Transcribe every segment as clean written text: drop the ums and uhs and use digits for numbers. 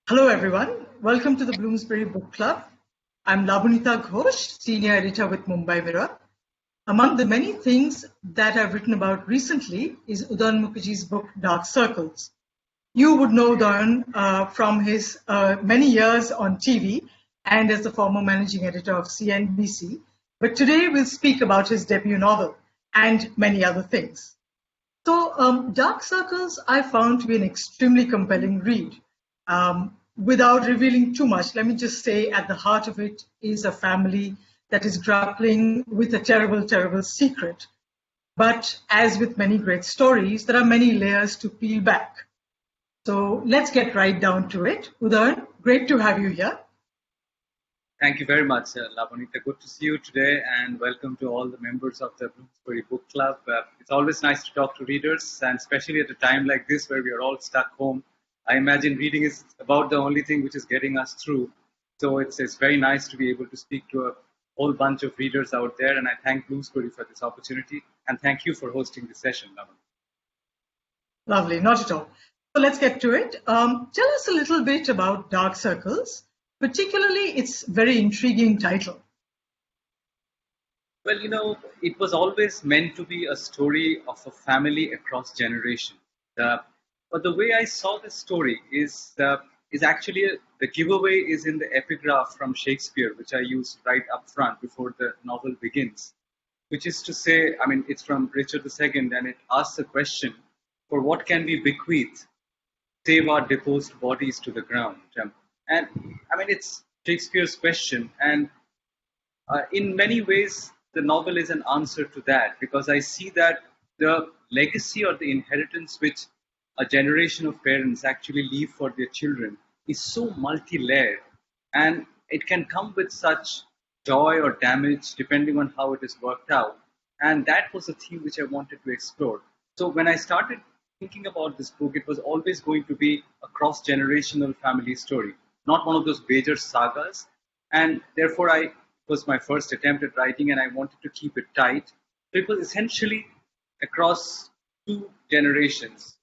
Hello, everyone. Welcome to the Bloomsbury Book Club. I'm Labonita Ghosh, Senior Editor with Mumbai Mirror. Among the many things that I've written about recently is Udayan Mukherjee's book, Dark Circles. You would know Udayan from his many years on TV and as the former managing editor of CNBC. But today we'll speak about his debut novel and many other things. So, Dark Circles I found to be an extremely compelling read. Without revealing too much, let me just say at the heart of it is a family that is grappling with a terrible, terrible secret. But as with many great stories, there are many layers to peel back. So let's get right down to it. Udayan, great to have you here. Thank you very much, Labonita. Good to see you today, and welcome to all the members of the Bloomsbury Book Club. It's always nice to talk to readers, and especially at a time like this where we are all stuck home. I imagine reading is about the only thing which is getting us through. So it's very nice to be able to speak to a whole bunch of readers out there, and I thank Bloomsbury for this opportunity, and thank you for hosting this session, Labonita. Lovely, not at all. So let's get to it. Tell us a little bit about Dark Circles, particularly its very intriguing title. Well, it was always meant to be a story of a family across generations. But the way I saw this story is actually the giveaway is in the epigraph from Shakespeare, which I used right up front before the novel begins, which is to say, it's from Richard II, and it asks the question, for what can we bequeath, save our deposed bodies to the ground? And it's Shakespeare's question, and in many ways, the novel is an answer to that, because I see that the legacy or the inheritance which a generation of parents actually leave for their children is so multi-layered, and it can come with such joy or damage depending on how it is worked out. And that was a theme which I wanted to explore. So when I started thinking about this book, it was always going to be a cross-generational family story, not one of those major sagas. And therefore, it was my first attempt at writing, and I wanted to keep it tight. So it was essentially across two generations,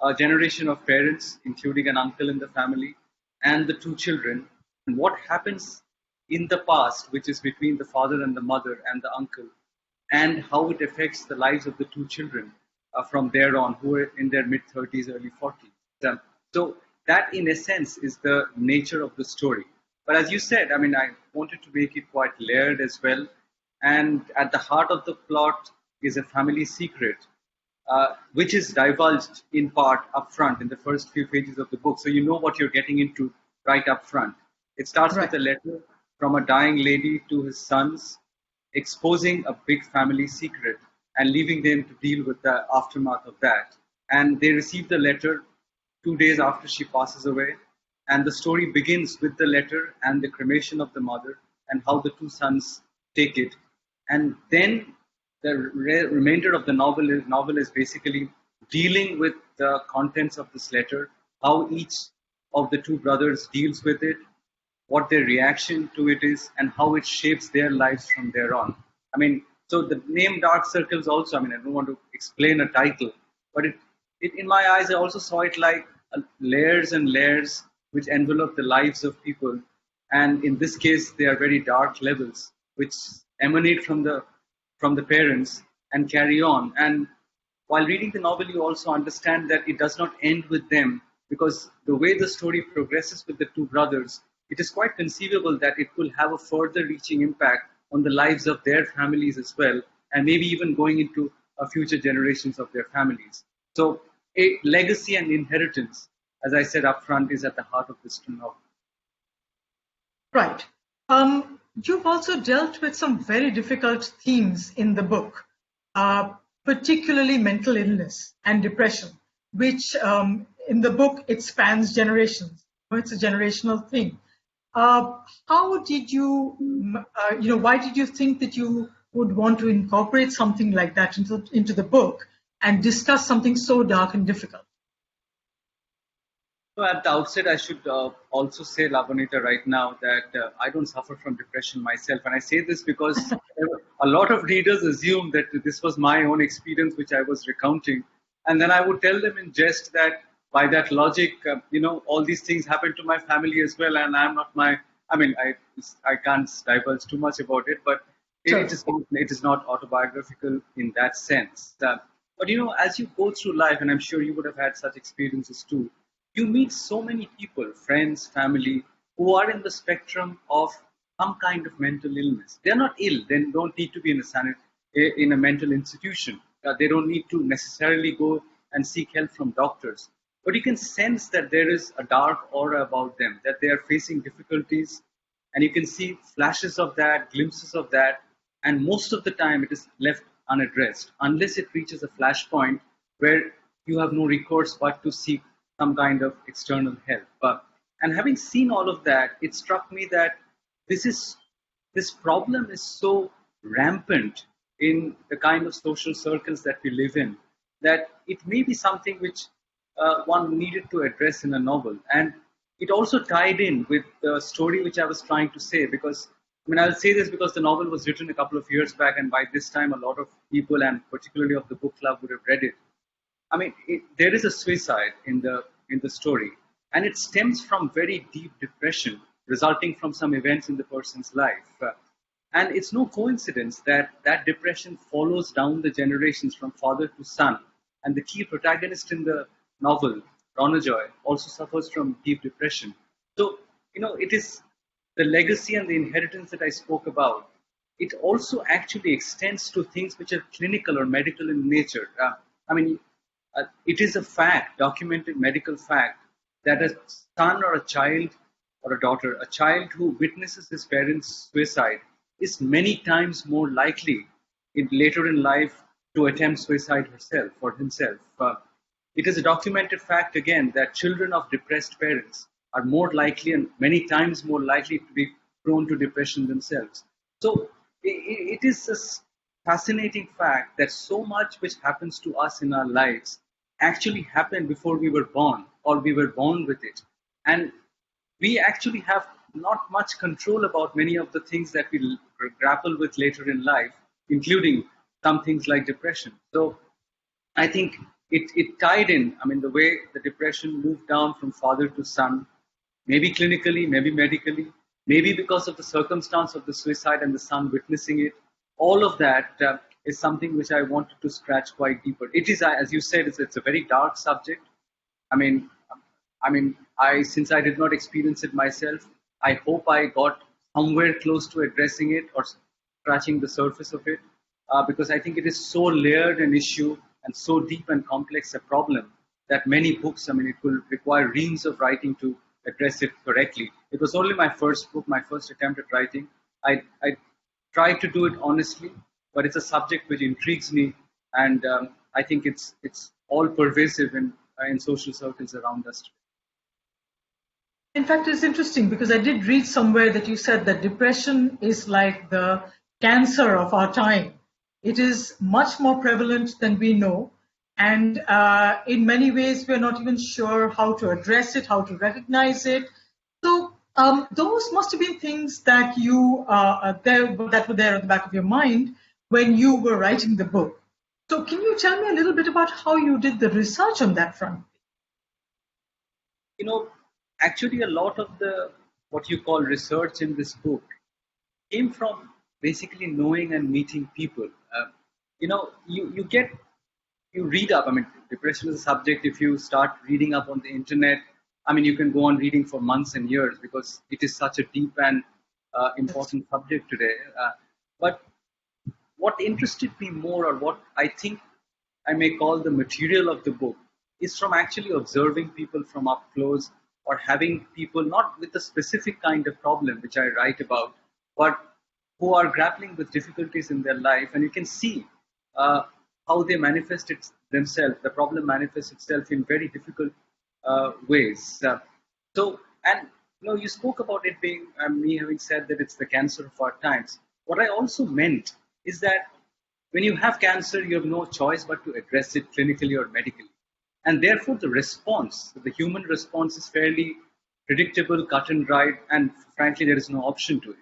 a generation of parents, including an uncle in the family, and the two children, and what happens in the past, which is between the father and the mother and the uncle, and how it affects the lives of the two children from there on, who are in their mid-30s, early 40s. So that, in a sense, is the nature of the story. But as you said, I wanted to make it quite layered as well. And at the heart of the plot is a family secret, which is divulged in part up front in the first few pages of the book. So you know what you're getting into right up front. It starts with a letter from a dying lady to his sons, exposing a big family secret and leaving them to deal with the aftermath of that. And they receive the letter 2 days after she passes away. And the story begins with the letter and the cremation of the mother and how the two sons take it. And then the remainder of the novel is basically dealing with the contents of this letter, how each of the two brothers deals with it, what their reaction to it is, and how it shapes their lives from there on. So the name Dark Circles also, I don't want to explain a title, but it in my eyes, I also saw it like layers and layers which envelop the lives of people. And in this case, they are very dark levels, which emanate from the parents and carry on. And while reading the novel, you also understand that it does not end with them, because the way the story progresses with the two brothers, it is quite conceivable that it will have a further reaching impact on the lives of their families as well, and maybe even going into future generations of their families. So a legacy and inheritance, as I said up front, is at the heart of this novel. Right. You've also dealt with some very difficult themes in the book, particularly mental illness and depression, which in the book, it spans generations. It's a generational thing. How did you, why did you think that you would want to incorporate something like that into the book and discuss something so dark and difficult? So at the outset, I should also say, Labonita, right now that I don't suffer from depression myself. And I say this because a lot of readers assume that this was my own experience, which I was recounting. And then I would tell them in jest that by that logic, all these things happen to my family as well, and I'm not my. I mean, I can't divulge too much about it, but Sure. it is not autobiographical in that sense. But as you go through life, and I'm sure you would have had such experiences too, you meet so many people, friends, family, who are in the spectrum of some kind of mental illness. They're not ill; they don't need to be in a mental institution. They don't need to necessarily go and seek help from doctors. But you can sense that there is a dark aura about them, that they are facing difficulties, and you can see flashes of that, glimpses of that, and most of the time it is left unaddressed unless it reaches a flashpoint where you have no recourse but to seek some kind of external help. And having seen all of that, it struck me that this is this problem is so rampant in the kind of social circles that we live in that it may be something which one needed to address in a novel. And it also tied in with the story which I was trying to say, because I'll say this because the novel was written a couple of years back, and by this time, a lot of people, and particularly of the book club, would have read it. There is a suicide in the story, and it stems from very deep depression resulting from some events in the person's life. And it's no coincidence that that depression follows down the generations from father to son. And the key protagonist in the novel, Ronajoy, also suffers from deep depression. So, it is the legacy and the inheritance that I spoke about. It also actually extends to things which are clinical or medical in nature. It is a fact, documented medical fact, that a son or a child or a daughter, a child who witnesses his parents' suicide, is many times more likely later in life to attempt suicide herself or himself. It is a documented fact again that children of depressed parents are more likely and many times more likely to be prone to depression themselves. So it is a fascinating fact that so much which happens to us in our lives actually happened before we were born, or we were born with it. And we actually have not much control about many of the things that we grapple with later in life, including some things like depression. So I think it tied in, the way the depression moved down from father to son, maybe clinically, maybe medically, maybe because of the circumstance of the suicide and the son witnessing it. All of that is something which I wanted to scratch quite deeper. It is, as you said, it's a very dark subject. I mean, since I did not experience it myself, I hope I got somewhere close to addressing it or scratching the surface of it, because I think it is so layered an issue and so deep and complex a problem that many books, it will require reams of writing to address it correctly. It was only my first book, my first attempt at writing. I tried to do it honestly, but it's a subject which intrigues me, and I think it's all pervasive in social circles around us. In fact, it's interesting because I did read somewhere that you said that depression is like the cancer of our time. It is much more prevalent than we know. And in many ways, we're not even sure how to address it, how to recognize it. So those must have been things that that were there at the back of your mind when you were writing the book. So can you tell me a little bit about how you did the research on that front? Actually, a lot of the what you call research in this book came from basically knowing and meeting people. You read up. Depression is a subject. If you start reading up on the internet, you can go on reading for months and years because it is such a deep and important subject today. But what interested me more, or what I think I may call the material of the book, is from actually observing people from up close, or having people not with a specific kind of problem which I write about, but who are grappling with difficulties in their life, and you can see how they manifest it themselves. The problem manifests itself in very difficult ways. You spoke about it being me having said that it's the cancer of our times. What I also meant is that when you have cancer, you have no choice but to address it clinically or medically. And therefore, the human response is fairly predictable, cut and dried, and frankly, there is no option to it.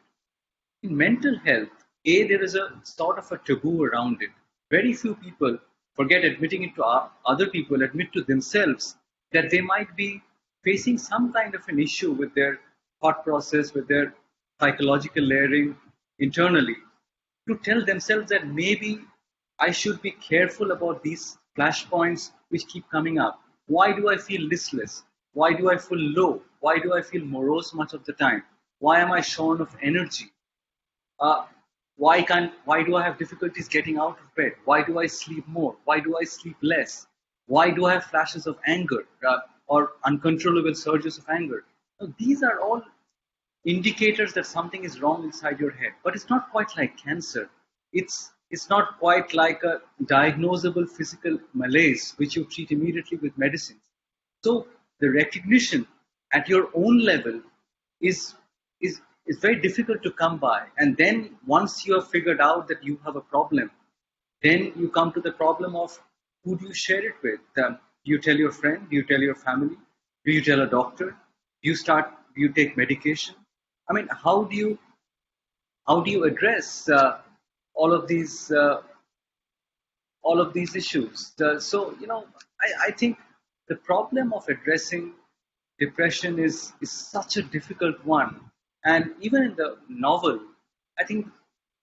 In mental health, there is a sort of a taboo around it. Very few people forget admitting it to other people, admit to themselves that they might be facing some kind of an issue with their thought process, with their psychological layering internally, to tell themselves that maybe I should be careful about these flashpoints which keep coming up. Why do I feel listless? Why do I feel low? Why do I feel morose much of the time? Why am I shorn of energy? Uh, why do I have difficulties getting out of bed? Why do I sleep more? Why do I sleep less? Why do I have flashes of anger or uncontrollable surges of anger? Now, these are all indicators that something is wrong inside your head. But it's not quite like cancer. It's not quite like a diagnosable physical malaise which you treat immediately with medicines. So the recognition at your own level is is is very difficult to come by. And then once you have figured out that you have a problem, then you come to the problem of who do you share it with? Do you tell your friend? Do you tell your family? Do you tell a doctor? Do you take medication? I mean, how do you address all of these all of these issues? I think the problem of addressing depression is such a difficult one. And even in the novel, I think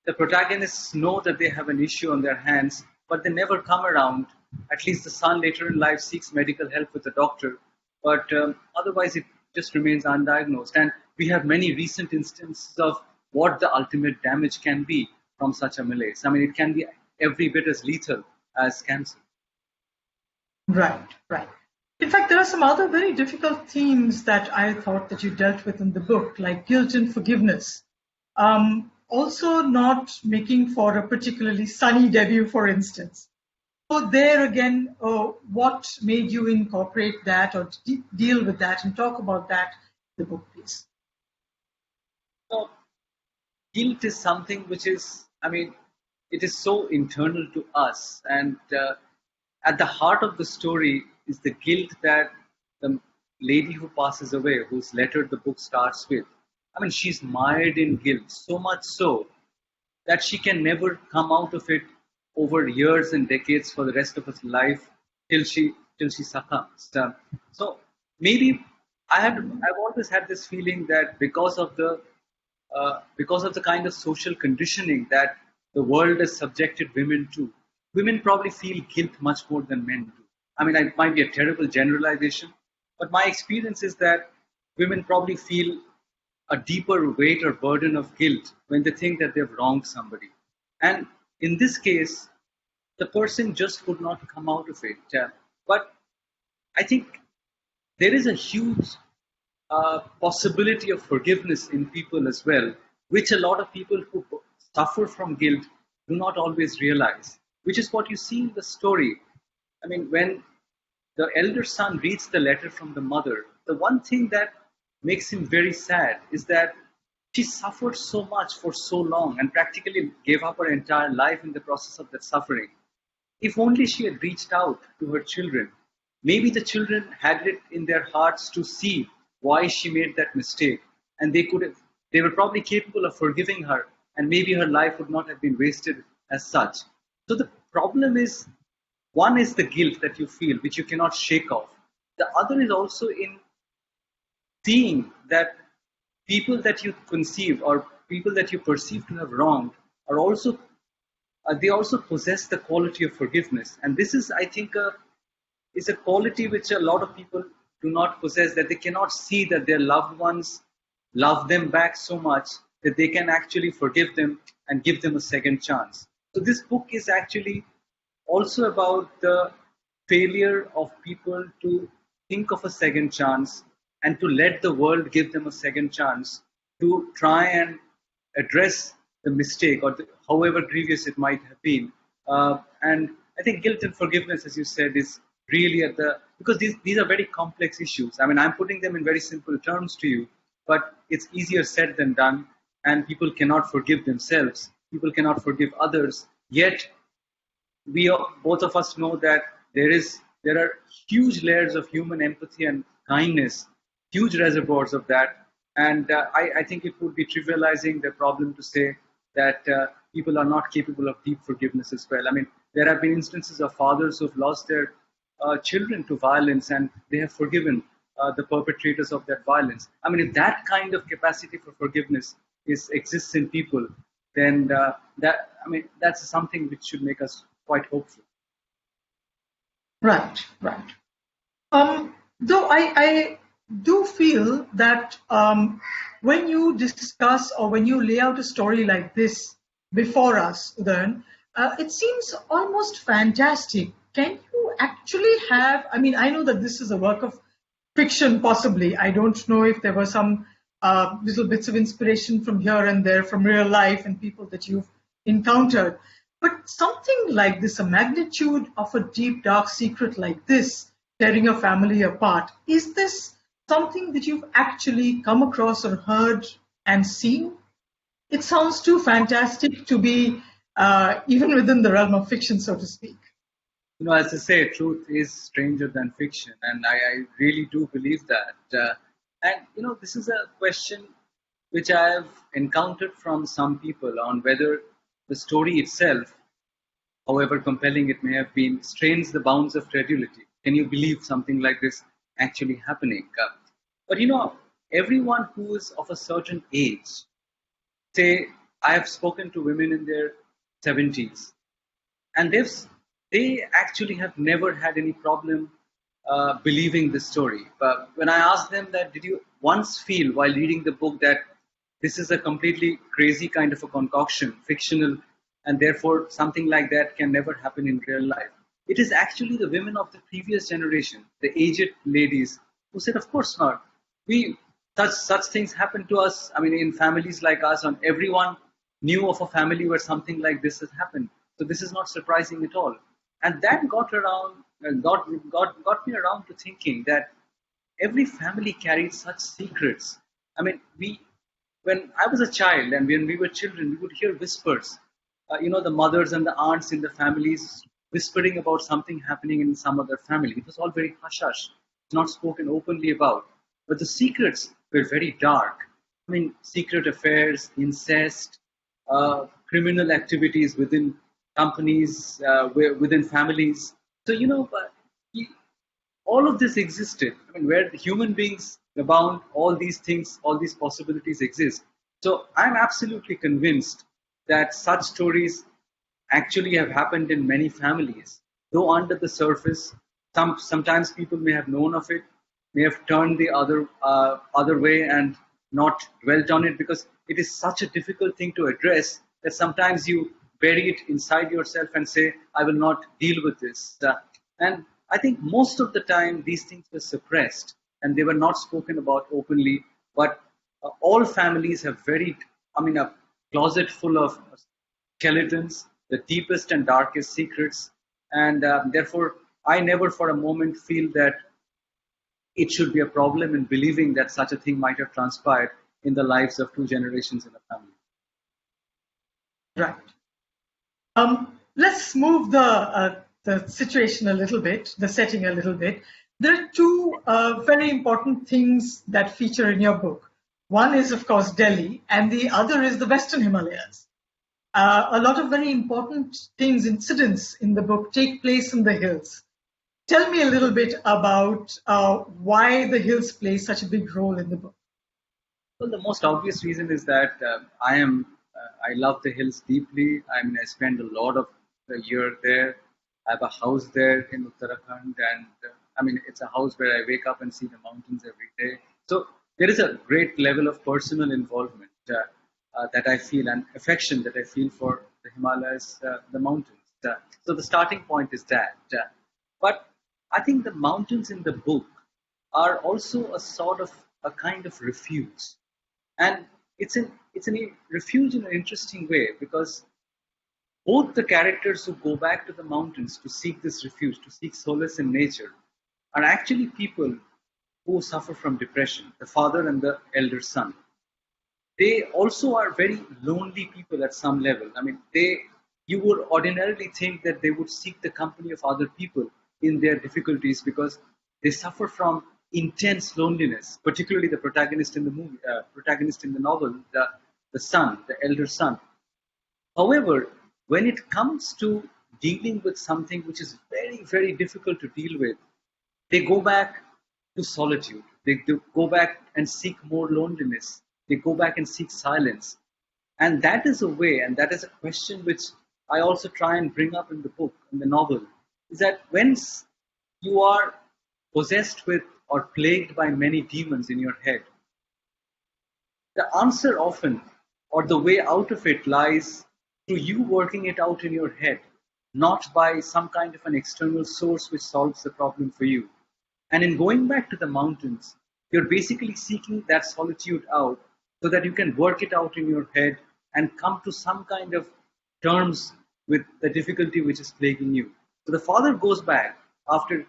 the protagonists know that they have an issue on their hands, but they never come around. At least the son later in life seeks medical help with the doctor, but otherwise it just remains undiagnosed. And we have many recent instances of what the ultimate damage can be from such a malaise. I mean, it can be every bit as lethal as cancer. Right, right. In fact, there are some other very difficult themes that I thought that you dealt with in the book, like guilt and forgiveness. Also not making for a particularly sunny debut, for instance. So there again, what made you incorporate that or deal with that and talk about that in the book, please? So guilt is something which is, I mean, it is so internal to us. And at the heart of the story is the guilt that the lady who passes away, whose letter the book starts with, I mean, she's mired in guilt, so much so that she can never come out of it over years and decades for the rest of her life till she succumbs. So maybe I've always had this feeling that because of the kind of social conditioning that the world has subjected women to, women probably feel guilt much more than men do. I mean, it might be a terrible generalization, but my experience is that women probably feel a deeper weight or burden of guilt when they think that they've wronged somebody. And in this case, the person just could not come out of it. But I think there is a huge possibility of forgiveness in people as well, which a lot of people who suffer from guilt do not always realize, which is what you see in the story. I mean, when the elder son reads the letter from the mother, the one thing that makes him very sad is that she suffered so much for so long and practically gave up her entire life in the process of that suffering. If only she had reached out to her children, maybe the children had it in their hearts to see why she made that mistake, and they were probably capable of forgiving her, and maybe her life would not have been wasted as such. So the problem is, one is the guilt that you feel, which you cannot shake off. The other is also in seeing that people that you conceive or people that you perceive to have wronged are also they also possess the quality of forgiveness. And this is, I think, is a quality which a lot of people do not possess, that they cannot see that their loved ones love them back so much that they can actually forgive them and give them a second chance. So this book is actually also about the failure of people to think of a second chance and to let the world give them a second chance to try and address the mistake or however grievous it might have been. And I think guilt and forgiveness, as you said, is really at the, because these are very complex issues. I mean, I'm putting them in very simple terms to you, but it's easier said than done. And people cannot forgive themselves. People cannot forgive others. Yet, both of us know that there are huge layers of human empathy and kindness, huge reservoirs of that. And I think it would be trivializing the problem to say that people are not capable of deep forgiveness as well. I mean, there have been instances of fathers who've lost their children to violence and they have forgiven the perpetrators of that violence. I mean, if that kind of capacity for forgiveness exists in people, then that's something which should make us quite hopeful. Right, right. Though I do feel that when you discuss or when you lay out a story like this before us, Udayan, it seems almost fantastic. Can you actually have, I mean, I know that this is a work of fiction, possibly. I don't know if there were some little bits of inspiration from here and there, from real life and people that you've encountered. But something like this, a magnitude of a deep, dark secret like this, tearing a family apart, is this something that you've actually come across or heard and seen? It sounds too fantastic to be even within the realm of fiction, so to speak. As I say, truth is stranger than fiction, and I really do believe that. This is a question which I have encountered from some people on whether the story itself, however compelling it may have been, strains the bounds of credulity. Can you believe something like this actually happening? But everyone who is of a certain age, say, I have spoken to women in their 70s, and they actually have never had any problem believing this story. But when I asked them that, did you once feel while reading the book that this is a completely crazy kind of a concoction, fictional, and therefore something like that can never happen in real life? It is actually the women of the previous generation, the aged ladies, who said, of course not. Such things happen to us. I mean, in families like us, and everyone knew of a family where something like this has happened. So this is not surprising at all. And that got me around to thinking that every family carried such secrets. I mean, when I was a child and when we were children, we would hear whispers. The mothers and the aunts in the families whispering about something happening in some other family. It was all very hush-hush. It's not spoken openly about. But the secrets were very dark. I mean, secret affairs, incest, criminal activities within companies, within families. So, all of this existed. I mean, where human beings abound, all these things, all these possibilities exist. So I'm absolutely convinced that such stories actually have happened in many families. Though under the surface, sometimes people may have known of it, may have turned the other way and not dwelt on it, because it is such a difficult thing to address that sometimes you bury it inside yourself and say, I will not deal with this. And I think most of the time these things were suppressed and they were not spoken about openly. But all families have a closet full of skeletons, the deepest and darkest secrets. And therefore, I never for a moment feel that it should be a problem in believing that such a thing might have transpired in the lives of two generations in a family. Right. Let's move the situation a little bit, the setting a little bit. There are two very important things that feature in your book. One is, of course, Delhi, and the other is the Western Himalayas. A lot of very important things, incidents in the book take place in the hills. Tell me a little bit about why the hills play such a big role in the book. Well, the most obvious reason is that I love the hills deeply. I mean, I spend a lot of the year there. I have a house there in Uttarakhand, and it's a house where I wake up and see the mountains every day. So there is a great level of personal involvement that I feel, and affection that I feel for the Himalayas, the mountains. So the starting point is that. But I think the mountains in the book are also a kind of refuge. And it's a refuge in an interesting way, because both the characters who go back to the mountains to seek this refuge, to seek solace in nature, are actually people who suffer from depression, the father and the elder son. They also are very lonely people at some level. I mean, you would ordinarily think that they would seek the company of other people in their difficulties, because they suffer from intense loneliness, particularly the protagonist in the novel, the son, the elder son. However, when it comes to dealing with something which is very, very difficult to deal with, they go back to solitude. They go back and seek more loneliness. They go back and seek silence. And that is a way, and that is a question which I also try and bring up in the book, in the novel, is that when you are possessed with or plagued by many demons in your head, the answer often, or the way out of it, lies through you working it out in your head, not by some kind of an external source which solves the problem for you. And in going back to the mountains, you're basically seeking that solitude out so that you can work it out in your head and come to some kind of terms with the difficulty which is plaguing you. So the father goes back after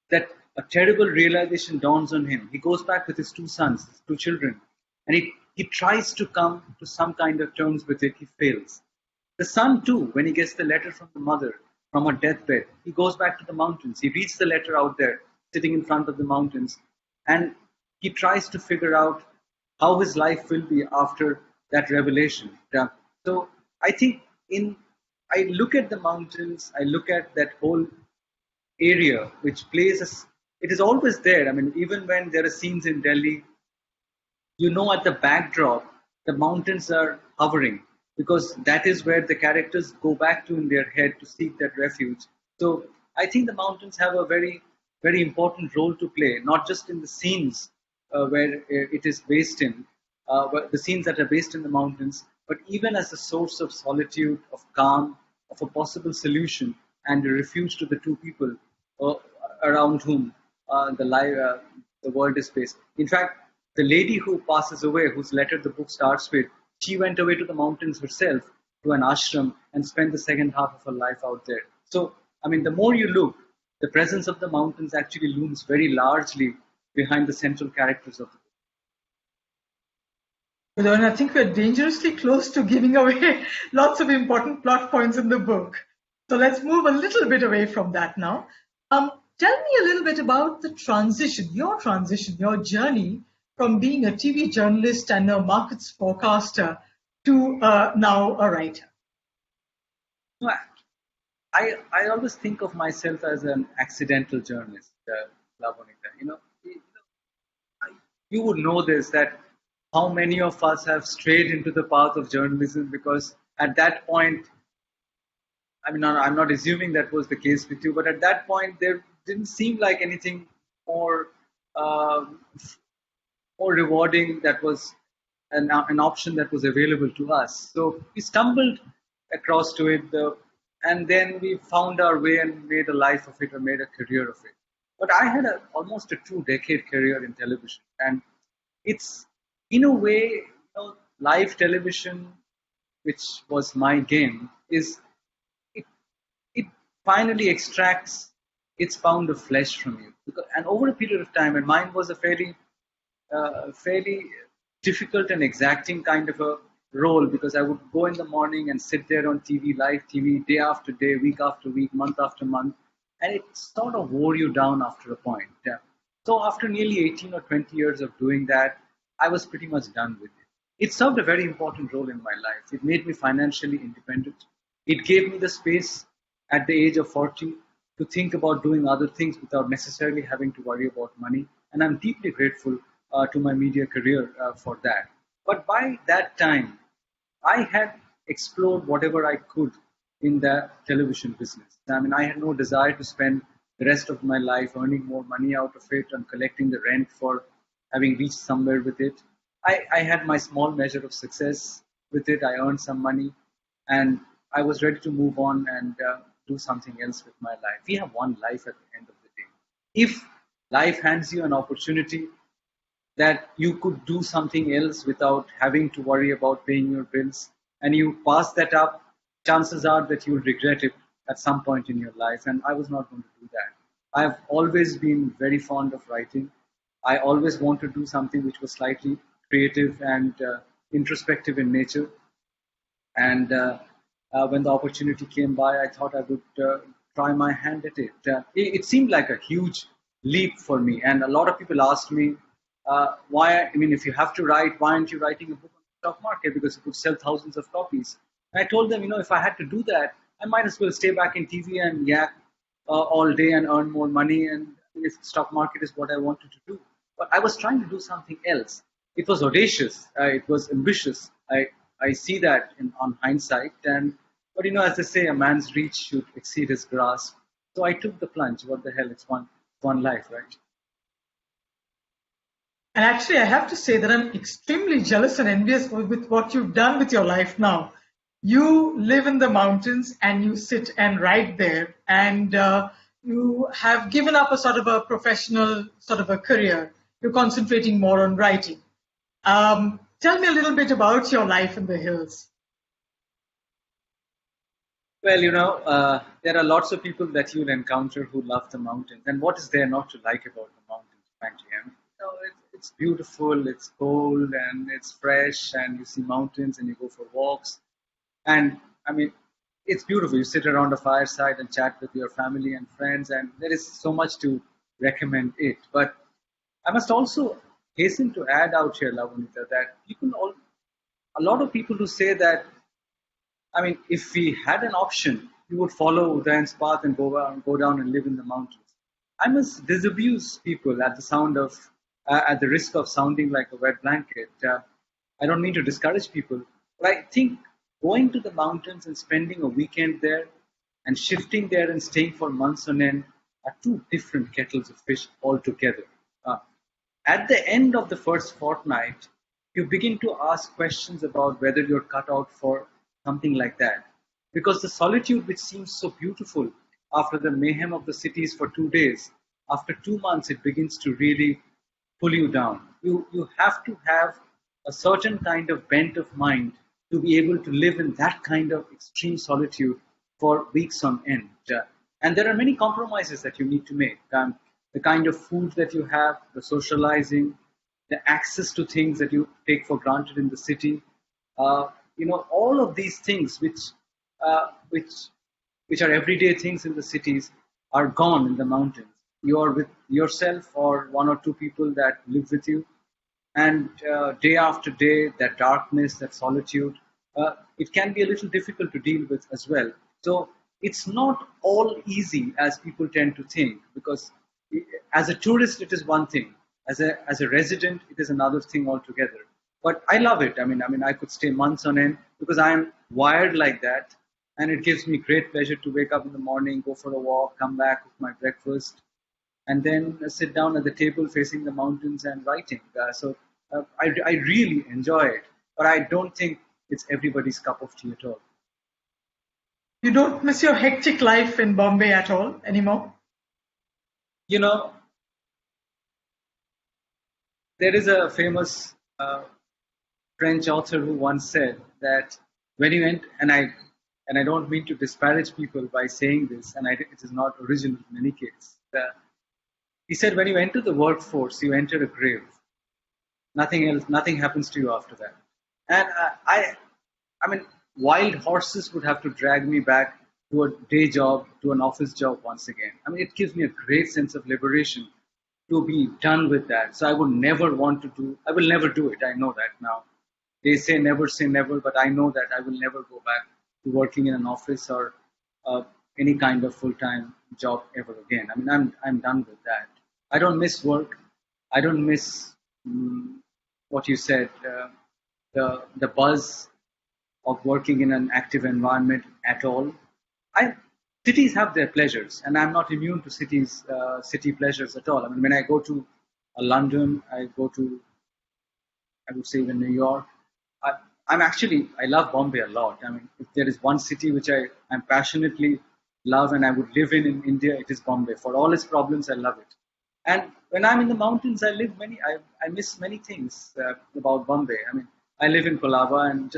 that a terrible realization dawns on him. He goes back with his two sons, his two children, and he tries to come to some kind of terms with it. He fails. The son, too, when he gets the letter from the mother from her deathbed, he goes back to the mountains. He reads the letter out there, sitting in front of the mountains, and he tries to figure out how his life will be after that revelation. So I think I look at the mountains, I look at that whole area which plays it is always there. I mean, even when there are scenes in Delhi, at the backdrop, the mountains are hovering because that is where the characters go back to in their head to seek that refuge. So I think the mountains have a very, very important role to play, not just in the scenes where it is based in, the scenes that are based in the mountains, but even as a source of solitude, of calm, of a possible solution, and a refuge to the two people uh, around whom the world is based. In fact, the lady who passes away, whose letter the book starts with, she went away to the mountains herself, to an ashram, and spent the second half of her life out there. So, I mean, the more you look, the presence of the mountains actually looms very largely behind the central characters of the book. And I think we're dangerously close to giving away lots of important plot points in the book. So let's move a little bit away from that now. Tell me a little bit about the transition, your journey from being a TV journalist and a markets forecaster to now a writer. I always think of myself as an accidental journalist, Labonita. You would know this, that how many of us have strayed into the path of journalism because at that point, I mean, I'm not assuming that was the case with you, but at that point, there didn't seem like anything more more rewarding that was an option that was available to us. So we stumbled across to it, and then we found our way and made a life of it or made a career of it. But I had almost a 2-decade career in television, and it's in a way, live television, which was my game, it finally extracts its pound of flesh from you. And over a period of time, and mine was a fairly difficult and exacting kind of a role, because I would go in the morning and sit there on TV, live TV, day after day, week after week, month after month, and it sort of wore you down after a point. So after nearly 18 or 20 years of doing that, I was pretty much done with it. It served a very important role in my life. It made me financially independent. It gave me the space at the age of 40 to think about doing other things without necessarily having to worry about money. And I'm deeply grateful to my media career for that. But by that time, I had explored whatever I could in the television business. I mean, I had no desire to spend the rest of my life earning more money out of it and collecting the rent for having reached somewhere with it. I had my small measure of success with it. I earned some money, and I was ready to move on and do something else with my life. We have one life at the end of the day. If life hands you an opportunity that you could do something else without having to worry about paying your bills, and you pass that up, chances are that you'll regret it at some point in your life. And I was not going to do that. I've always been very fond of writing. I always wanted to do something which was slightly creative and introspective in nature. And when the opportunity came by, I thought I would try my hand at it. It seemed like a huge leap for me. And a lot of people asked me, why, I mean, if you have to write, why aren't you writing a book on the stock market? Because it would sell thousands of copies. And I told them, if I had to do that, I might as well stay back in TV and yak all day and earn more money. And if stock market is what I wanted to do, but I was trying to do something else. It was audacious. It was ambitious. I see that on hindsight. And but as they say, a man's reach should exceed his grasp. So I took the plunge. What the hell? It's one life, right? And actually, I have to say that I'm extremely jealous and envious with what you've done with your life now. You live in the mountains and you sit and write there, and you have given up a sort of a professional sort of a career. You're concentrating more on writing. Tell me a little bit about your life in the hills. Well, there are lots of people that you'll encounter who love the mountains. And what is there not to like about the mountains, frankly? I mean, it's beautiful, it's cold, and it's fresh, and you see mountains and you go for walks. And I mean, it's beautiful. You sit around a fireside and chat with your family and friends, and there is so much to recommend it. But I must also hasten to add out here, Lavonita, that a lot of people who say that, I mean, if we had an option, we would follow Udayan's path and go down and live in the mountains. I must disabuse people at the risk of sounding like a wet blanket. I don't mean to discourage people, but I think going to the mountains and spending a weekend there and shifting there and staying for months on end are two different kettles of fish altogether. At the end of the first fortnight, you begin to ask questions about whether you're cut out for something like that. Because the solitude, which seems so beautiful after the mayhem of the cities for 2 days, after 2 months, it begins to really pull you down. You have to have a certain kind of bent of mind to be able to live in that kind of extreme solitude for weeks on end. And there are many compromises that you need to make. The kind of food that you have, the socializing, the access to things that you take for granted in the city. All of these things which are everyday things in the cities are gone in the mountains. You are with yourself or one or two people that live with you, and day after day, that darkness, that solitude, it can be a little difficult to deal with as well. So it's not all easy as people tend to think, because as a tourist it is one thing, as a resident it is another thing altogether. But I love it. I mean, I could stay months on end because I am wired like that, and it gives me great pleasure to wake up in the morning, go for a walk, come back with my breakfast, and then sit down at the table facing the mountains and writing. I really enjoy it, but I don't think it's everybody's cup of tea at all. You don't miss your hectic life in Bombay at all anymore? You know, there is a famous French author who once said that when you went, and I don't mean to disparage people by saying this, and it is not original in any case. He said, when you enter the workforce, you enter a grave. Nothing else, nothing happens to you after that. And I mean, wild horses would have to drag me back to a day job, to an office job once again. I mean, it gives me a great sense of liberation to be done with that. So I will never do it. I know that now. They say never, but I know that I will never go back to working in an office or any kind of full-time job ever again. I mean, I'm done with that. I don't miss work. I don't miss what you said, the buzz of working in an active environment at all. Cities have their pleasures, and I'm not immune to city pleasures at all. I mean, when I go to London, I would say even New York. I love Bombay a lot. I mean, if there is one city which I'm passionately love and I would live in India, it is Bombay. For all its problems, I love it. And when I'm in the mountains, I miss many things about Bombay. I mean, I live in Colaba, and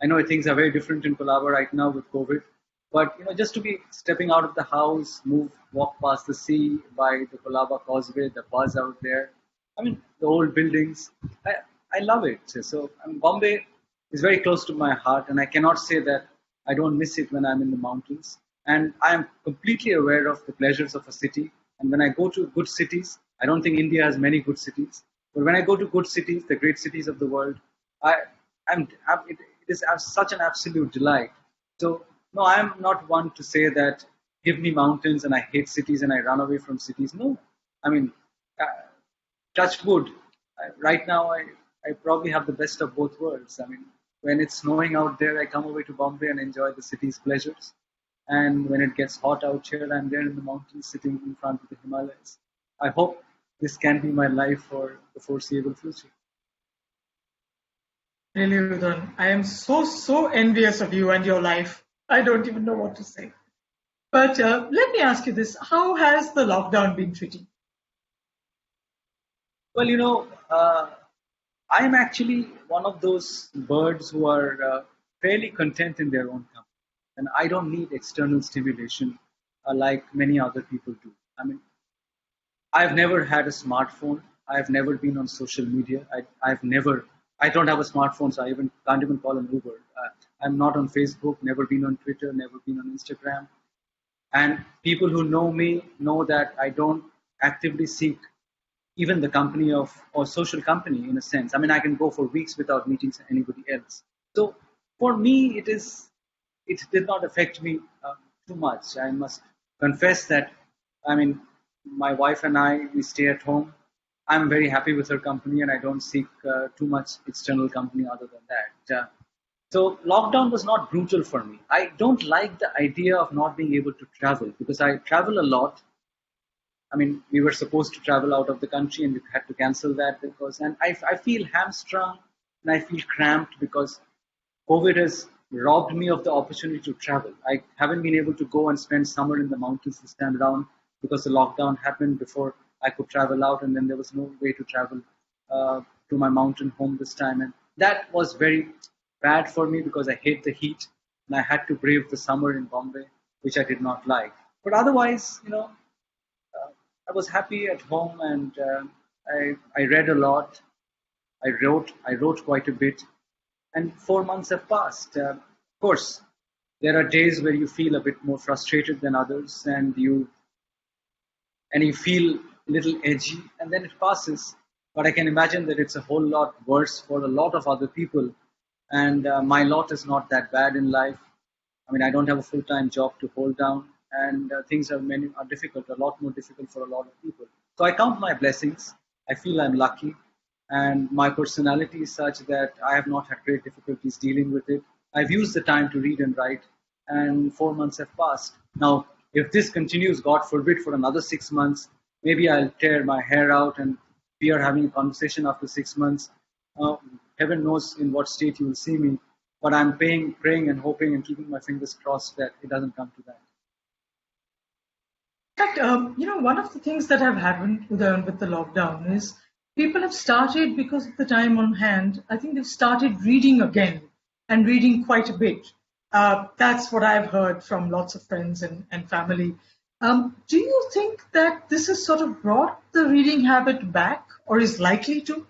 I know things are very different in Colaba right now with COVID, but just to be stepping out of the house, walk past the sea by the Colaba Causeway, the buzz out there. I mean, the old buildings. I love it. So Bombay is very close to my heart, and I cannot say that I don't miss it when I'm in the mountains. And I am completely aware of the pleasures of a city. And when I go to good cities, I don't think India has many good cities, but when I go to good cities, the great cities of the world, it is such an absolute delight. So No, I'm not one to say that give me mountains and I hate cities and I run away from cities. No, I mean, uh, touch wood. Right now, I probably have the best of both worlds. I mean, when it's snowing out there, I come away to Bombay and enjoy the city's pleasures. And when it gets hot out here, I'm there in the mountains sitting in front of the Himalayas. I hope this can be my life for the foreseeable future. Really, Udan, I am so envious of you and your life. I don't even know what to say. But let me ask you this: how has the lockdown been treating you? Well, I am actually one of those birds who are fairly content in their own company, and I don't need external stimulation like many other people do. I mean, I've never had a smartphone. I've never been on social media. I've never. I don't have a smartphone, so I even can't even call an Uber. I'm not on Facebook. Never been on Twitter. Never been on Instagram. And people who know me know that I don't actively seek even the company of or social company in a sense. I mean, I can go for weeks without meeting anybody else. So for me, it did not affect me too much. I must confess that. I mean, my wife and I we stay at home. I'm very happy with her company, and I don't seek too much external company other than that. So lockdown was not brutal for me. I don't like the idea of not being able to travel because I travel a lot. I mean, we were supposed to travel out of the country and we had to cancel that because, and I feel hamstrung and I feel cramped because COVID has robbed me of the opportunity to travel. I haven't been able to go and spend summer in the mountains this time around because the lockdown happened before I could travel out, and then there was no way to travel to my mountain home this time. And that was very bad for me because I hate the heat and I had to brave the summer in Bombay, which I did not like. But otherwise, I was happy at home and I read a lot. I wrote quite a bit, and 4 months have passed. Of course, there are days where you feel a bit more frustrated than others, and you feel a little edgy, and then it passes. But I can imagine that it's a whole lot worse for a lot of other people, and my lot is not that bad in life. I mean, I don't have a full-time job to hold down, and things are difficult, a lot more difficult for a lot of people. So I count my blessings. I feel I'm lucky, and my personality is such that I have not had great difficulties dealing with it. I've used the time to read and write, and 4 months have passed. Now, if this continues, God forbid, for another 6 months, maybe I'll tear my hair out and we are having a conversation after 6 months. Uh, Heaven knows in what state you will see me, but I'm praying and hoping and keeping my fingers crossed that it doesn't come to that. In fact, one of the things that have happened with the lockdown is people have started, because of the time on hand, I think they've started reading again and reading quite a bit. That's what I've heard from lots of friends and family. Do you think that this has sort of brought the reading habit back or is likely to?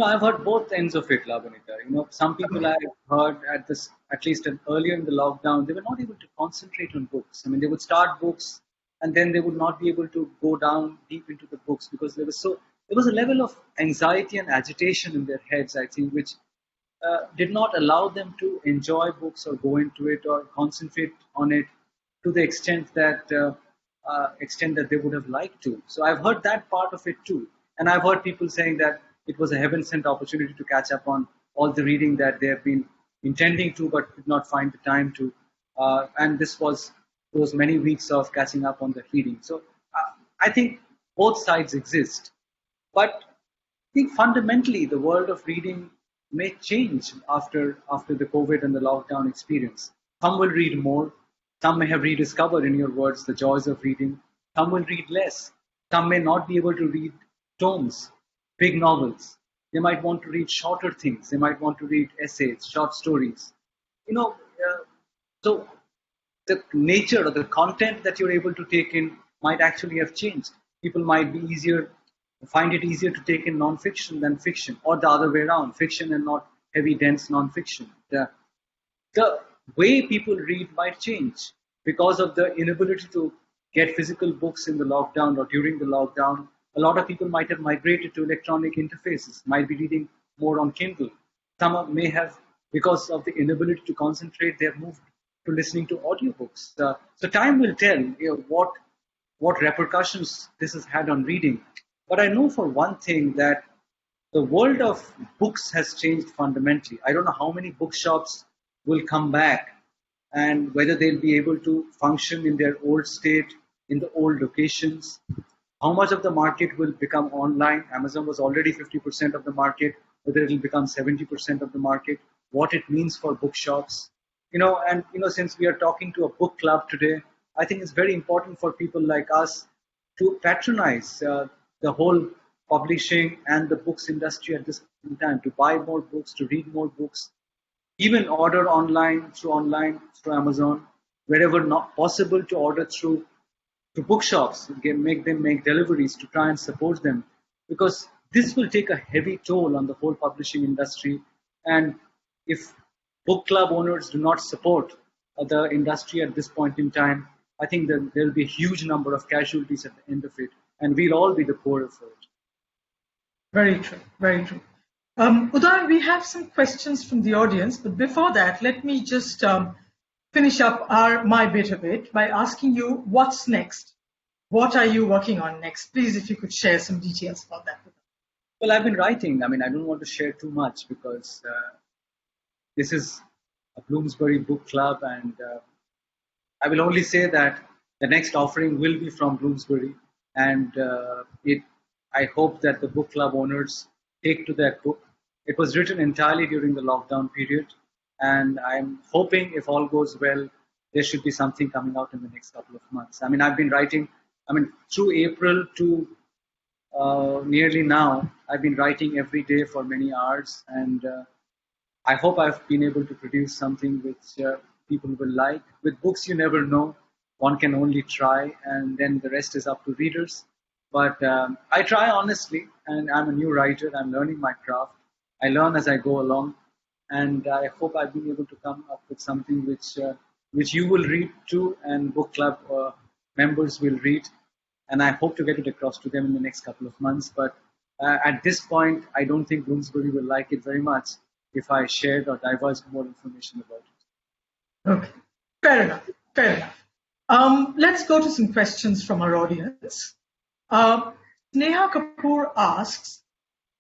I've heard both ends of it, Labonita. Some people I've heard at least earlier in the lockdown, they were not able to concentrate on books. I mean, they would start books and then they would not be able to go down deep into the books because there was a level of anxiety and agitation in their heads, I think, which did not allow them to enjoy books or go into it or concentrate on it to the extent that they would have liked to. So I've heard that part of it too, and I've heard people saying that it was a heaven-sent opportunity to catch up on all the reading that they have been intending to but could not find the time to, and this was those many weeks of catching up on the reading. So I think both sides exist, but I think fundamentally the world of reading may change after the COVID and the lockdown experience. Some will read more. Some may have rediscovered, in your words, the joys of reading. Some will read less. Some may not be able to read tomes, big novels. They might want to read shorter things. They might want to read essays, short stories. So the nature or the content that you're able to take in might actually have changed. People might find it easier to take in non-fiction than fiction, or the other way around, fiction and not heavy, dense non-fiction. The way people read might change because of the inability to get physical books in the lockdown or during the lockdown. A lot of people might have migrated to electronic interfaces, might be reading more on Kindle. Some may have because of the inability to concentrate, they have moved to listening to audiobooks. So time will tell, what repercussions this has had on reading. But I know for one thing that the world of books has changed fundamentally. I don't know how many bookshops will come back and whether they'll be able to function in their old state, in the old locations. How much of the market will become online? Amazon was already 50% of the market, whether it will become 70% of the market, what it means for bookshops. Since we are talking to a book club today, I think it's very important for people like us to patronize the whole publishing and the books industry at this time, to buy more books, to read more books, even order online through Amazon, wherever not possible to order through to bookshops, make them make deliveries to try and support them, because this will take a heavy toll on the whole publishing industry. And if book club owners do not support the industry at this point in time, I think that there will be a huge number of casualties at the end of it, and we'll all be the poorer for it. Very true, very true. Udayan, we have some questions from the audience, but before that, let me just finish up my bit of it by asking you, what's next? What are you working on next? Please, if you could share some details about that with us. Well, I've been writing. I mean, I don't want to share too much because this is a Bloomsbury book club, and I will only say that the next offering will be from Bloomsbury, and I hope that the book club owners take to that book. It was written entirely during the lockdown period, and I'm hoping, if all goes well, there should be something coming out in the next couple of months. I mean, I've been writing, through April to nearly now, I've been writing every day for many hours, and I hope I've been able to produce something which people will like. With books, you never know. One can only try, and then the rest is up to readers. But I try honestly, and I'm a new writer. I'm learning my craft. I learn as I go along, and I hope I've been able to come up with something which you will read too, and book club members will read, and I hope to get it across to them in the next couple of months. But at this point, I don't think Bloomsbury will like it very much if I shared or divulged more information about it. Okay, fair enough. Fair enough. Let's go to some questions from our audience. Sneha Kapoor asks,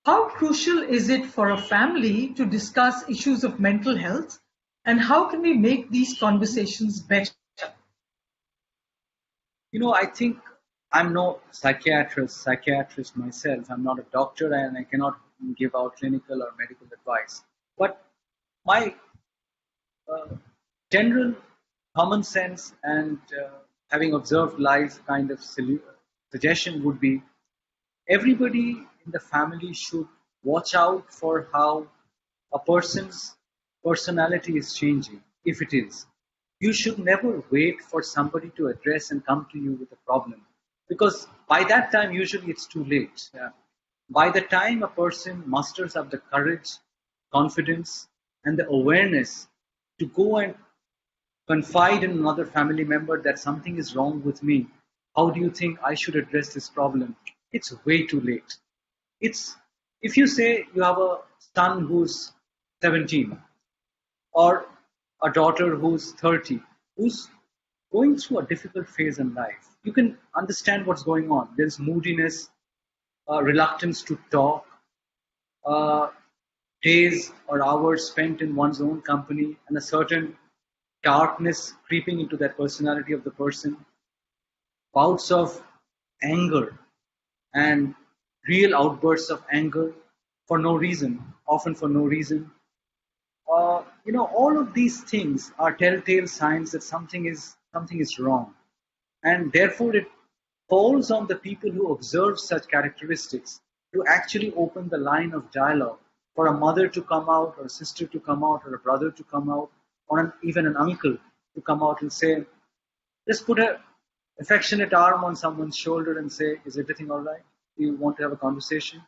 how crucial is it for a family to discuss issues of mental health, and how can we make these conversations better? I think I'm no psychiatrist myself. I'm not a doctor, and I cannot give out clinical or medical advice. But my general common sense and having observed life kind of suggestion would be, everybody in the family should watch out for how a person's personality is changing, if it is. You should never wait for somebody to address and come to you with a problem, because by that time, usually it's too late. By the time a person musters up the courage, confidence, and the awareness to go and confide in another family member that something is wrong with me, how do you think I should address this problem? It's way too late. If you say you have a son who's 17 or a daughter who's 30, who's going through a difficult phase in life, you can understand what's going on. There's moodiness, reluctance to talk, days or hours spent in one's own company, and a certain darkness creeping into that personality of the person, bouts of anger and real outbursts of anger for no reason, often for no reason. All of these things are telltale signs that something is wrong, and therefore it falls on the people who observe such characteristics to actually open the line of dialogue for a mother to come out, or a sister to come out, or a brother to come out, or even an uncle to come out and say, just put an affectionate arm on someone's shoulder and say, is everything all right? Do you want to have a conversation?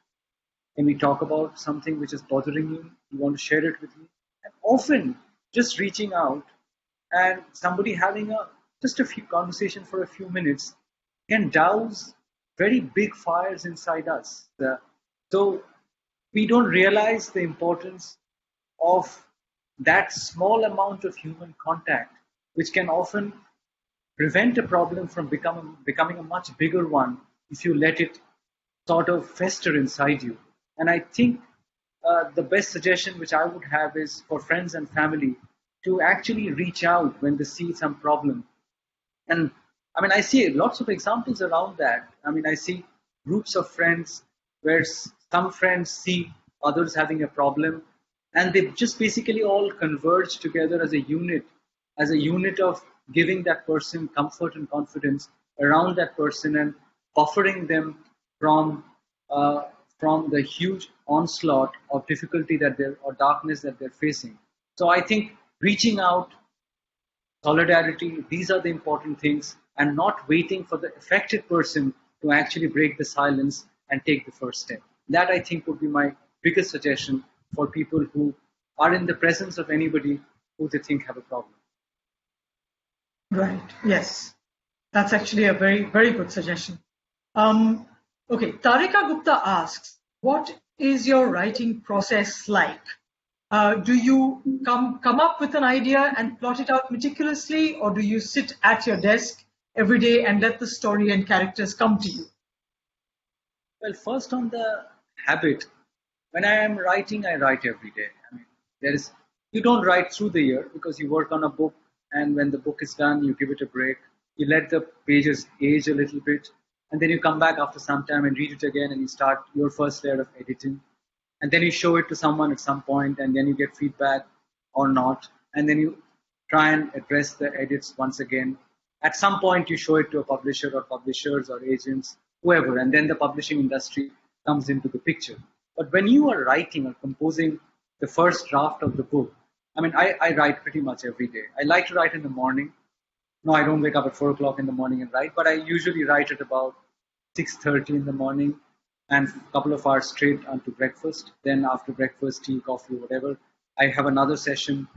Can we talk about something which is bothering you? You want to share it with me? And often just reaching out and somebody having just a few conversation for a few minutes can douse very big fires inside us. So we don't realize the importance of that small amount of human contact, which can often prevent a problem from becoming a much bigger one if you let it sort of fester inside you. And I think the best suggestion which I would have is for friends and family to actually reach out when they see some problem. And I mean, I see lots of examples around that. I mean, I see groups of friends where some friends see others having a problem, and they just basically all converge together as a unit of giving that person comfort and confidence around that person and buffering them from uh, from the huge onslaught of difficulty that they're or darkness that they're facing. So I think reaching out, solidarity, these are the important things, and not waiting for the affected person to actually break the silence and take the first step. That I think would be my biggest suggestion for people who are in the presence of anybody who they think have a problem. Right. Yes. That's actually a very, very good suggestion. Um, okay. Tarika Gupta asks, what is your writing process like? Do you come up with an idea and plot it out meticulously, or do you sit at your desk every day and let the story and characters come to you? Well, first on the habit, when I am writing, I write every day. I mean, there is you don't write through the year because you work on a book, and when the book is done, you give it a break. You let the pages age a little bit, and then you come back after some time and read it again, and you start your first layer of editing, and then you show it to someone at some point, and then you get feedback or not, and then you try and address the edits once again. At some point, you show it to a publisher or publishers or agents, whoever, and then the publishing industry comes into the picture. But when you are writing or composing the first draft of the book, I mean, I write pretty much every day. I like to write in the morning. No, I don't wake up at 4 o'clock in the morning and write, but I usually write at about 6:30 in the morning and a couple of hours straight unto breakfast. Then after breakfast, tea, coffee, whatever, I have another session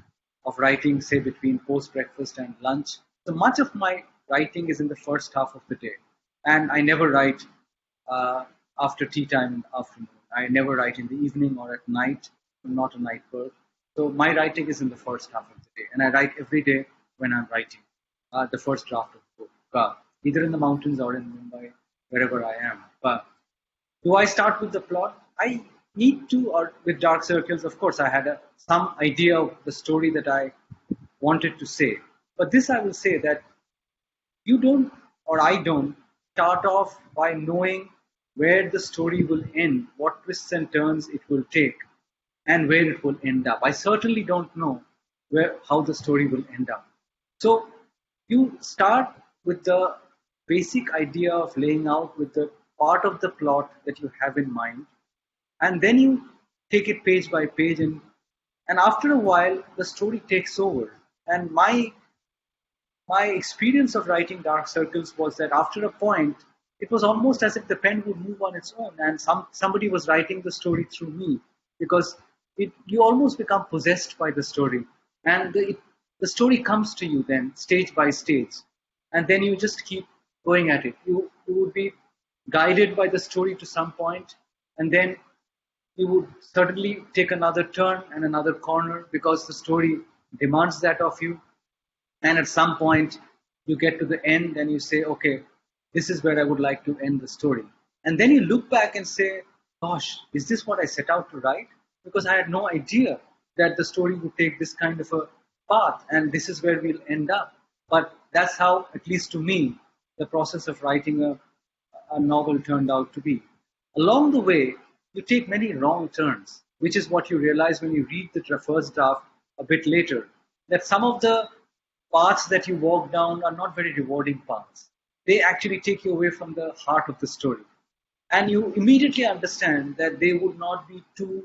of writing, say between post-breakfast and lunch. So much of my writing is in the first half of the day. And I never write after tea time in the afternoon. I never write in the evening or at night. I'm not a night bird. So my writing is in the first half of the day. And I write every day when I'm writing the first draft of the book, either in the mountains or in Mumbai, wherever I am. But do I start with the plot? I need to, or with Dark Circles, of course, I had some idea of the story that I wanted to say. But this I will say that you don't, or I don't, start off by knowing where the story will end, what twists and turns it will take, and where it will end up. I certainly don't know how the story will end up. So you start with the basic idea of laying out with the part of the plot that you have in mind, and then you take it page by page, and after a while the story takes over. And my experience of writing Dark Circles was that after a point it was almost as if the pen would move on its own, and somebody was writing the story through me, because you almost become possessed by the story, and the story comes to you then stage by stage, and then you just keep going at it. You would be guided by the story to some point, and then you would certainly take another turn and another corner because the story demands that of you. And at some point, you get to the end and you say, okay, this is where I would like to end the story. And then you look back and say, gosh, is this what I set out to write? Because I had no idea that the story would take this kind of a path, and this is where we'll end up. But that's how, at least to me, the process of writing a novel turned out to be. Along the way, you take many wrong turns, which is what you realize when you read the first draft a bit later, that some of the paths that you walk down are not very rewarding paths. They actually take you away from the heart of the story. And you immediately understand that they would not be too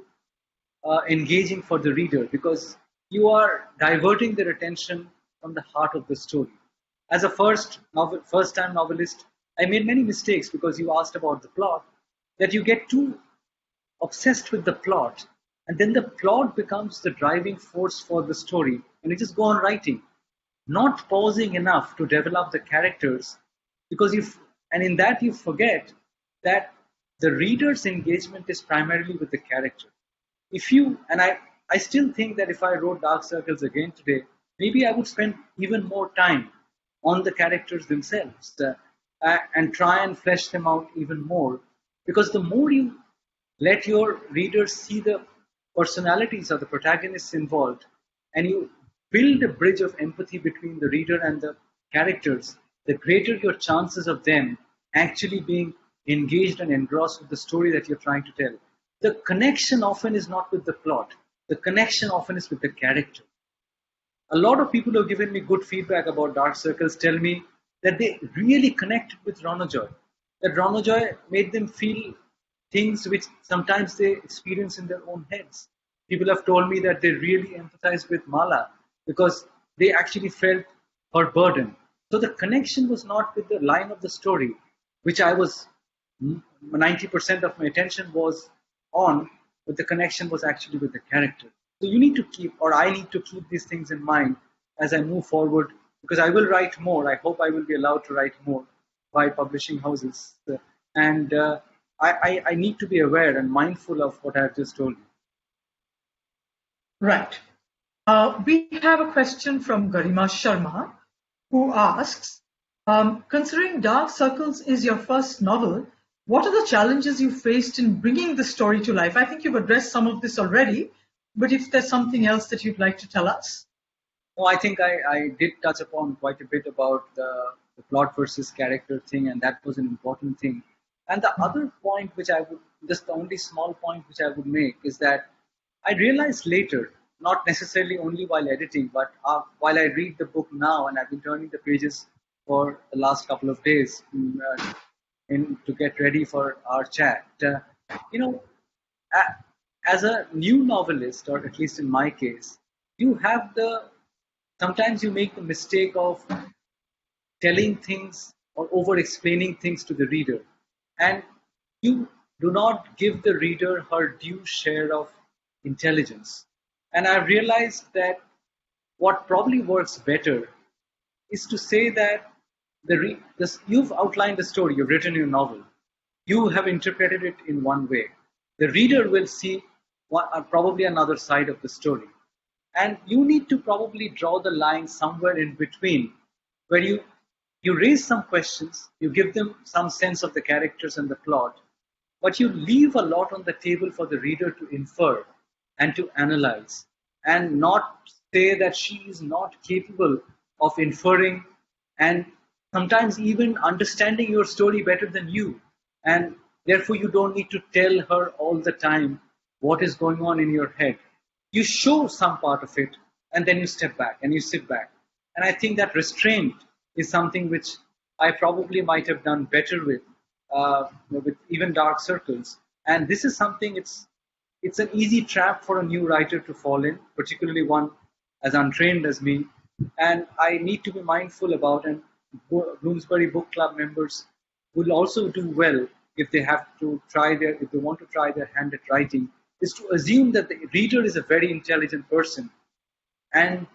engaging for the reader, because you are diverting their attention from the heart of the story. As a first-time novelist, I made many mistakes because you asked about the plot, that you get too obsessed with the plot, and then the plot becomes the driving force for the story, and you just go on writing, not pausing enough to develop the characters, because and in that you forget that the reader's engagement is primarily with the character. If you, and I still think that if I wrote Dark Circles again today, maybe I would spend even more time on the characters themselves and try and flesh them out even more. Because the more you let your readers see the personalities of the protagonists involved, and you build a bridge of empathy between the reader and the characters, the greater your chances of them actually being engaged and engrossed with the story that you're trying to tell. The connection often is not with the plot, the connection often is with the character. A lot of people who have given me good feedback about Dark Circles tell me that they really connected with Ronojoy. That Ronojoy made them feel things which sometimes they experience in their own heads. People have told me that they really empathize with Mala because they actually felt her burden. So the connection was not with the line of the story, which I was 90% of my attention was on, but the connection was actually with the character. So you need to keep, or I need to keep these things in mind as I move forward, because I will write more. I hope I will be allowed to write more by publishing houses. And I need to be aware and mindful of what I've just told you. Right. We have a question from Garima Sharma, who asks, considering Dark Circles is your first novel, what are the challenges you faced in bringing the story to life? I think you've addressed some of this already, but if there's something else that you'd like to tell us. No, I think I did touch upon quite a bit about the plot versus character thing, and that was an important thing. And the other point, which I would, just the only small point which I would make, is that I realized later, not necessarily only while editing, but while I read the book now, and I've been turning the pages for the last couple of days to get ready for our chat. You know, as a new novelist, or at least in my case, you have the sometimes you make the mistake of telling things or over explaining things to the reader, and you do not give the reader her due share of intelligence. And I've realized that what probably works better is to say that you've outlined the story, you've written your novel, you have interpreted it in one way. The reader will see probably another side of the story. And you need to probably draw the line somewhere in between, where you raise some questions, you give them some sense of the characters and the plot, but you leave a lot on the table for the reader to infer and to analyze, and not say that she is not capable of inferring and sometimes even understanding your story better than you. And therefore, you don't need to tell her all the time what is going on in your head. You show some part of it, and then you step back and you sit back. And I think that restraint is something which I probably might have done better with even Dark Circles. And this is something, it's an easy trap for a new writer to fall in, particularly one as untrained as me. And I need to be mindful about, and Bloomsbury Book Club members will also do well if they want to try their hand at writing, is to assume that the reader is a very intelligent person. And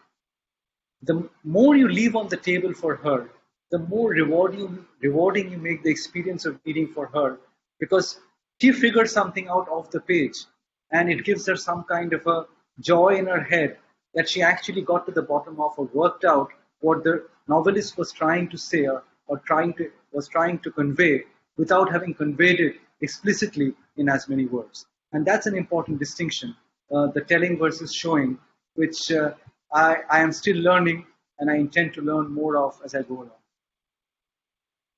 the more you leave on the table for her, the more rewarding you make the experience of reading for her, because she figured something out off the page, and it gives her some kind of a joy in her head that she actually got to the bottom of or worked out what the novelist was trying to say or was trying to convey without having conveyed it explicitly in as many words. And that's an important distinction, the telling versus showing, which I am still learning, and I intend to learn more of as I go along.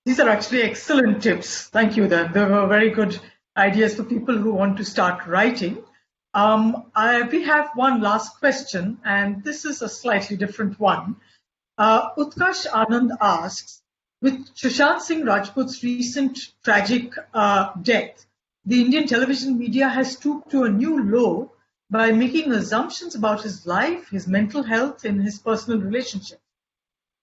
These are actually excellent tips. Thank you. They were very good ideas for people who want to start writing. We have one last question, and this is a slightly different one. Utkarsh Anand asks, with Sushant Singh Rajput's recent tragic death, the Indian television media has stooped to a new low by making assumptions about his life, his mental health, and his personal relationship.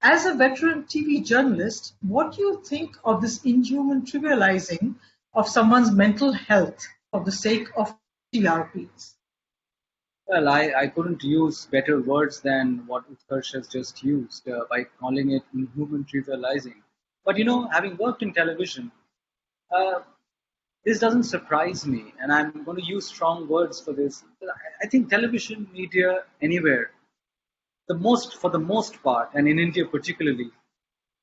As a veteran TV journalist, what do you think of this inhuman trivializing of someone's mental health for the sake of TRPs? Well, I couldn't use better words than what Utkarsh has just used by calling it inhuman trivializing. But having worked in television, this doesn't surprise me, and I'm going to use strong words for this. I think television media anywhere, for the most part, and in India particularly,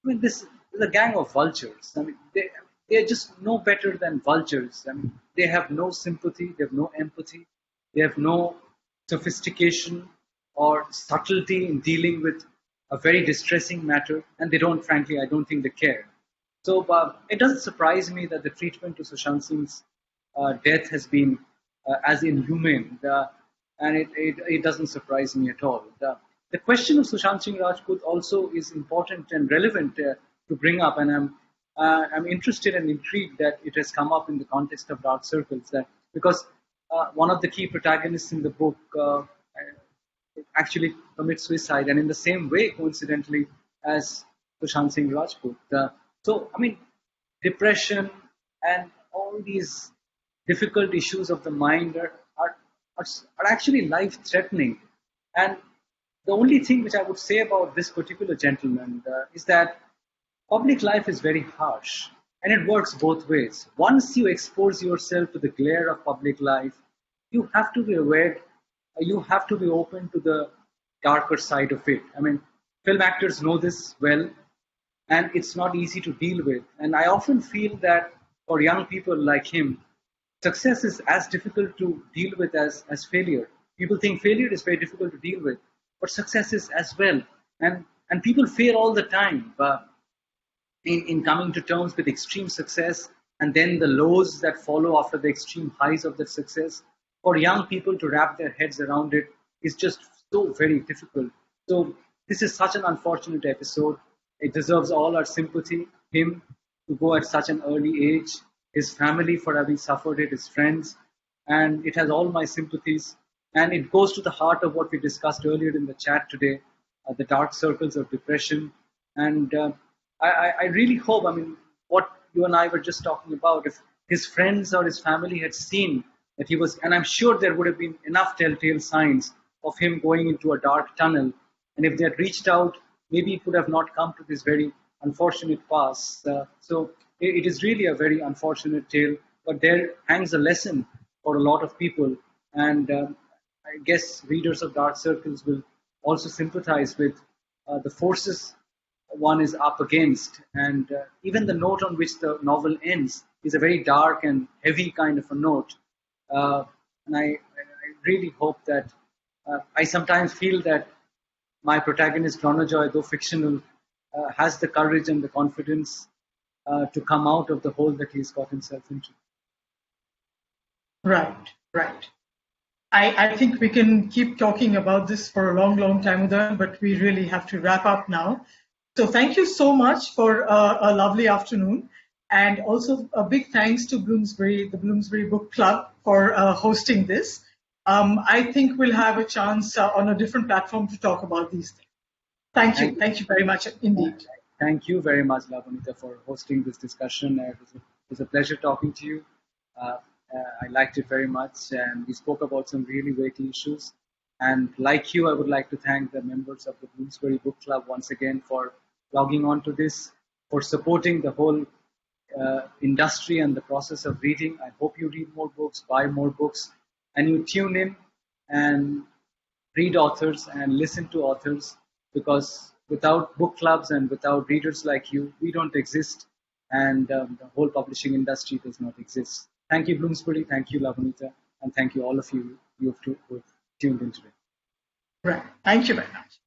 I mean, this is a gang of vultures. I mean, they're just no better than vultures. I mean, they have no sympathy, they have no empathy, they have no sophistication or subtlety in dealing with a very distressing matter, and they don't, frankly, I don't think they care. So it doesn't surprise me that the treatment to Sushant Singh's death has been as inhumane, and it doesn't surprise me at all. The question of Sushant Singh Rajput also is important and relevant to bring up, and I'm interested and intrigued that it has come up in the context of Dark Circles. That because one of the key protagonists in the book actually commits suicide, and in the same way, coincidentally, as Sushant Singh Rajput. So, I mean, depression and all these difficult issues of the mind are actually life-threatening. And the only thing which I would say about this particular gentleman is that public life is very harsh, and it works both ways. Once you expose yourself to the glare of public life, you have to be aware, you have to be open to the darker side of it. I mean, film actors know this well, and it's not easy to deal with. And I often feel that for young people like him, success is as difficult to deal with as failure. People think failure is very difficult to deal with, but success is as well. And people fail all the time in coming to terms with extreme success and then the lows that follow after the extreme highs of that success. For young people to wrap their heads around it is just so very difficult. So this is such an unfortunate episode. It deserves all our sympathy. Him to go at such an early age, his family for having suffered it, his friends, and it has all my sympathies. And it goes to the heart of what we discussed earlier in the chat today, the dark circles of depression. And I really hope, I mean, what you and I were just talking about, if his friends or his family had seen that he was, and I'm sure there would have been enough telltale signs of him going into a dark tunnel. And if they had reached out, maybe it would have not come to this very unfortunate pass. So it is really a very unfortunate tale, but there hangs a lesson for a lot of people. And I guess readers of Dark Circles will also sympathize with the forces one is up against. And even the note on which the novel ends is a very dark and heavy kind of a note. And I really hope that I sometimes feel that my protagonist, Ronojoy, though fictional, has the courage and the confidence to come out of the hole that he's got himself into. Right, right. I think we can keep talking about this for a long, long time, Udayan, but we really have to wrap up now. So thank you so much for a lovely afternoon. And also a big thanks to Bloomsbury, the Bloomsbury Book Club, for hosting this. I think we'll have a chance on a different platform to talk about these things. Thank you. Thank you very much indeed. Thank you very much, Labonita, for hosting this discussion. It was a pleasure talking to you. I liked it very much, and we spoke about some really weighty issues. And like you, I would like to thank the members of the Bloomsbury Book Club once again for logging on to this, for supporting the whole industry and the process of reading. I hope you read more books, buy more books, and you tune in and read authors and listen to authors, because without book clubs and without readers like you, we don't exist, and the whole publishing industry does not exist. Thank you, Bloomsbury. Thank you, Labonita. And thank you, all of you who have tuned in today. Right. Thank you very much.